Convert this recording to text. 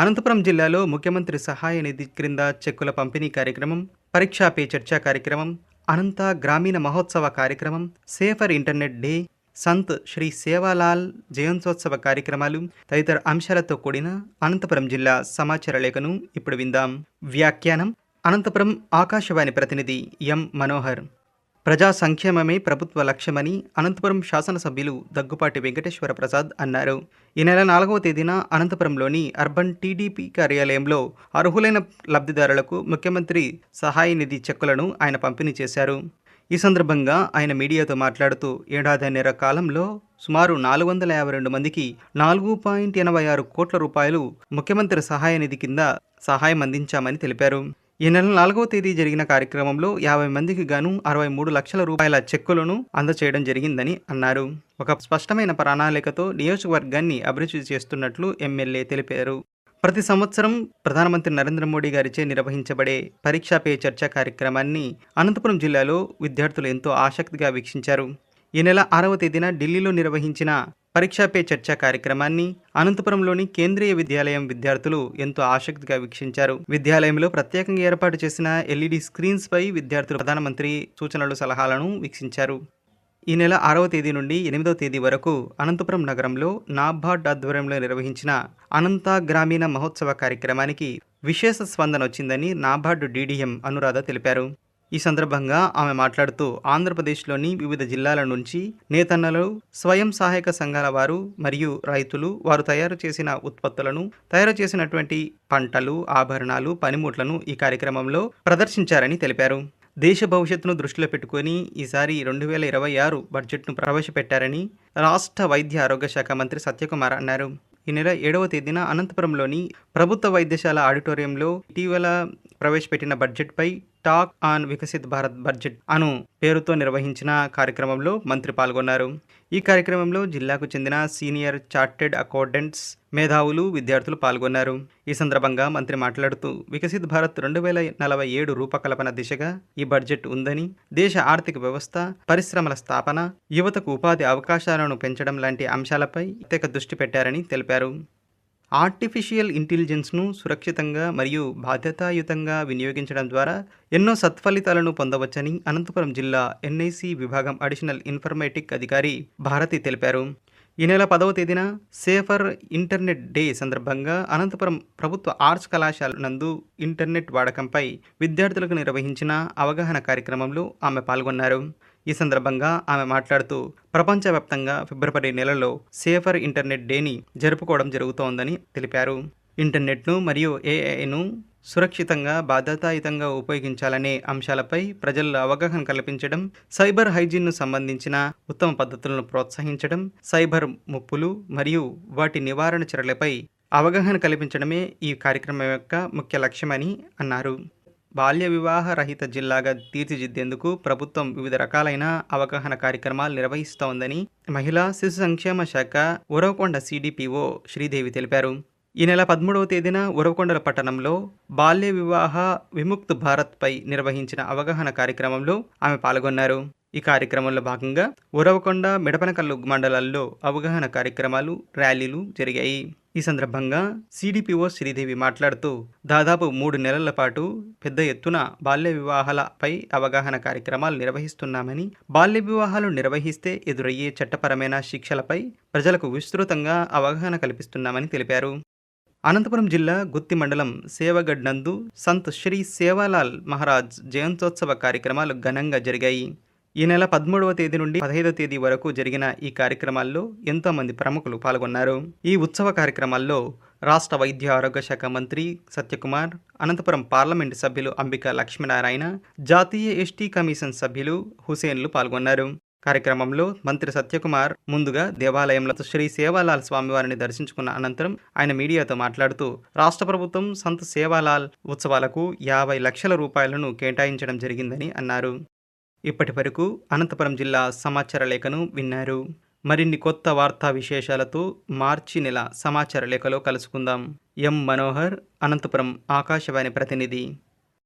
అనంతపురం జిల్లాలో ముఖ్యమంత్రి సహాయ నిధి క్రింద చెక్కుల పంపిణీ కార్యక్రమం, పరీక్షా పే చర్చా కార్యక్రమం, అనంత గ్రామీణ మహోత్సవ కార్యక్రమం, safer internet day, Sant Shri Sevalal జయంత్యోత్సవ కార్యక్రమాలు తదితర అంశాలతో కూడిన అనంతపురం జిల్లా సమాచార లేఖను ఇప్పుడు విందాం. వ్యాఖ్యానం అనంతపురం ఆకాశవాణి ప్రతినిధి ఎం మనోహర్. ప్రజా సంక్షేమమే ప్రభుత్వ లక్ష్యమని అనంతపురం శాసనసభ్యులు దగ్గుపాటి వెంకటేశ్వర ప్రసాద్ అన్నారు. ఈ నెల 4వ తేదీన అనంతపురంలోని అర్బన్ టీడీపీ కార్యాలయంలో అర్హులైన లబ్ధిదారులకు ముఖ్యమంత్రి సహాయ నిధి చెక్కులను ఆయన పంపిణీ చేశారు. ఈ సందర్భంగా ఆయన మీడియాతో మాట్లాడుతూ ఏడాదిన్నర కాలంలో సుమారు 452 మందికి 4.86 కోట్ల రూపాయలు ముఖ్యమంత్రి సహాయ నిధి కింద సహాయం అందించామని తెలిపారు. ఈ నెల 4వ తేదీ జరిగిన కార్యక్రమంలో 50 మందికి గాను 63 లక్షల రూపాయల చెక్కులను అందచేయడం జరిగిందని అన్నారు. ఒక స్పష్టమైన ప్రణాళికతో నియోజకవర్గాన్ని అభివృద్ధి చేస్తున్నట్లు ఎమ్మెల్యే తెలిపారు. ప్రతి సంవత్సరం ప్రధానమంత్రి నరేంద్ర మోడీ గారిచే నిర్వహించబడే పరీక్షా పే చర్చ కార్యక్రమాన్ని అనంతపురం జిల్లాలో విద్యార్థులు ఎంతో ఆసక్తిగా వీక్షించారు. ఈ నెల 6వ తేదీన ఢిల్లీలో నిర్వహించిన పరీక్షా పే చర్చ కార్యక్రమాన్ని అనంతపురంలోని కేంద్రీయ విద్యాలయం విద్యార్థులు ఎంతో ఆసక్తిగా వీక్షించారు. విద్యాలయంలో ప్రత్యేకంగా ఏర్పాటు చేసిన ఎల్ఈడి స్క్రీన్స్ పై విద్యార్థులు ప్రధానమంత్రి సూచనలు సలహాలను వీక్షించారు. ఈ నెల 6వ తేదీ నుండి 8వ తేదీ వరకు అనంతపురం నగరంలో నాబార్డ్ ఆధ్వర్యంలో నిర్వహించిన అనంత గ్రామీణ మహోత్సవ కార్యక్రమానికి విశేష స్పందన వచ్చిందని నాబార్డ్ డీడీఎం అనురాధ తెలిపారు. ఈ సందర్భంగా ఆమె మాట్లాడుతూ ఆంధ్రప్రదేశ్లోని వివిధ జిల్లాల నుంచి నేతన్నలు, స్వయం సహాయక సంఘాల వారు మరియు రైతులు వారు తయారు చేసిన ఉత్పత్తులను, తయారు చేసినటువంటి పంటలు, ఆభరణాలు, పనిముట్లను ఈ కార్యక్రమంలో ప్రదర్శించారని తెలిపారు. దేశ భవిష్యత్తును దృష్టిలో పెట్టుకుని ఈసారి 2026 బడ్జెట్ను ప్రవేశపెట్టారని రాష్ట్ర వైద్య ఆరోగ్య శాఖ మంత్రి సత్యకుమార్ అన్నారు. ఈ నెల 7వ తేదీన అనంతపురంలోని ప్రభుత్వ వైద్యశాల ఆడిటోరియంలో ఇటీవల ప్రవేశపెట్టిన బడ్జెట్పై talk on Viksit Bharat budget అను పేరుతో నిర్వహించిన కార్యక్రమంలో మంత్రి పాల్గొన్నారు. ఈ కార్యక్రమంలో జిల్లాకు చెందిన సీనియర్ చార్టెడ్ అకౌంటెంట్స్, మేధావులు, విద్యార్థులు పాల్గొన్నారు. ఈ సందర్భంగా మంత్రి మాట్లాడుతూ వికసిత్ భారత్ 2047 రూపకల్పన దిశగా ఈ బడ్జెట్ ఉందని, దేశ ఆర్థిక వ్యవస్థ, పరిశ్రమల స్థాపన, యువతకు ఉపాధి అవకాశాలను పెంచడం లాంటి అంశాలపై ప్రత్యేక దృష్టి పెట్టారని తెలిపారు. ఆర్టిఫిషియల్ ఇంటెలిజెన్స్ను సురక్షితంగా మరియు బాధ్యతాయుతంగా వినియోగించడం ద్వారా ఎన్నో సత్ఫలితాలను పొందవచ్చని అనంతపురం జిల్లా ఎన్ఐసి విభాగం అడిషనల్ ఇన్ఫర్మేటిక్ అధికారి భారతి తెలిపారు. ఈ నెల 10వ తేదీన సేఫర్ ఇంటర్నెట్ డే సందర్భంగా అనంతపురం ప్రభుత్వ ఆర్ట్స్ కళాశాల నందు ఇంటర్నెట్ వాడకంపై విద్యార్థులకు నిర్వహించిన అవగాహన కార్యక్రమంలో ఆమె పాల్గొన్నారు. ఈ సందర్భంగా ఆమె మాట్లాడుతూ ప్రపంచవ్యాప్తంగా ఫిబ్రవరి నెలలో సేఫర్ ఇంటర్నెట్ డేని జరుపుకోవడం జరుగుతోందని తెలిపారు. ఇంటర్నెట్ను మరియు ఏఐను సురక్షితంగా, బాధ్యతాయుతంగా ఉపయోగించాలనే అంశాలపై ప్రజల్లో అవగాహన కల్పించడం, సైబర్ హైజీన్ను సంబంధించిన ఉత్తమ పద్ధతులను ప్రోత్సహించడం, సైబర్ ముప్పులు మరియు వాటి నివారణ చర్యలపై అవగాహన కల్పించడమే ఈ కార్యక్రమం యొక్క ముఖ్య లక్ష్యమని అన్నారు. బాల్య వివాహ రహిత జిల్లాగా తీర్చిదిద్దేందుకు ప్రభుత్వం వివిధ రకాలైన అవగాహన కార్యక్రమాలు నిర్వహిస్తోందని మహిళా శిశు సంక్షేమ శాఖ ఉరవకొండ సిడిపిఓ శ్రీదేవి తెలిపారు. ఈ నెల 13వ తేదీన ఉరవకొండల పట్టణంలో బాల్య వివాహ విముక్త్ భారత్ పై నిర్వహించిన అవగాహన కార్యక్రమంలో ఆమె పాల్గొన్నారు. ఈ కార్యక్రమంలో భాగంగా ఉరవకొండ, మిడపనకల్లు మండలాల్లో అవగాహన కార్యక్రమాలు, ర్యాలీలు జరిగాయి. ఈ సందర్భంగా సిడిపిఓ శ్రీదేవి మాట్లాడుతూ దాదాపు 3 నెలల పాటు పెద్ద ఎత్తున బాల్య వివాహాలపై అవగాహన కార్యక్రమాలు నిర్వహిస్తున్నామని, బాల్య వివాహాలు నిర్వహిస్తే ఎదురయ్యే చట్టపరమైన శిక్షలపై ప్రజలకు విస్తృతంగా అవగాహన కల్పిస్తున్నామని తెలిపారు. అనంతపురం జిల్లా గుత్తి మండలం సేవగఢ్ నందు సంత్ శ్రీ సేవాలాల్ మహారాజ్ జయంత్యోత్సవ కార్యక్రమాలు ఘనంగా జరిగాయి. ఈ నెల 13వ తేదీ నుండి 15వ తేదీ వరకు జరిగిన ఈ కార్యక్రమాల్లో ఎంతో మంది ప్రముఖులు పాల్గొన్నారు. ఈ ఉత్సవ కార్యక్రమాల్లో రాష్ట్ర వైద్య ఆరోగ్య శాఖ మంత్రి సత్యకుమార్, అనంతపురం పార్లమెంటు సభ్యులు అంబికా లక్ష్మీనారాయణ, జాతీయ ఎస్టీ కమిషన్ సభ్యులు హుసేన్లు పాల్గొన్నారు. కార్యక్రమంలో మంత్రి సత్యకుమార్ ముందుగా దేవాలయంలో శ్రీ సేవాలాల్ స్వామివారిని దర్శించుకున్న అనంతరం ఆయన మీడియాతో మాట్లాడుతూ రాష్ట్ర ప్రభుత్వం సంత్ సేవాలాల్ ఉత్సవాలకు 50 లక్షల రూపాయలను కేటాయించడం జరిగిందని అన్నారు. ఇప్పటి వరకు అనంతపురం జిల్లా సమాచార లేఖను విన్నారు. మరిన్ని కొత్త వార్తా విశేషాలతో మార్చి నెల సమాచార లేఖలో కలుసుకుందాం. ఎం మనోహర్, అనంతపురం ఆకాశవాణి ప్రతినిధి.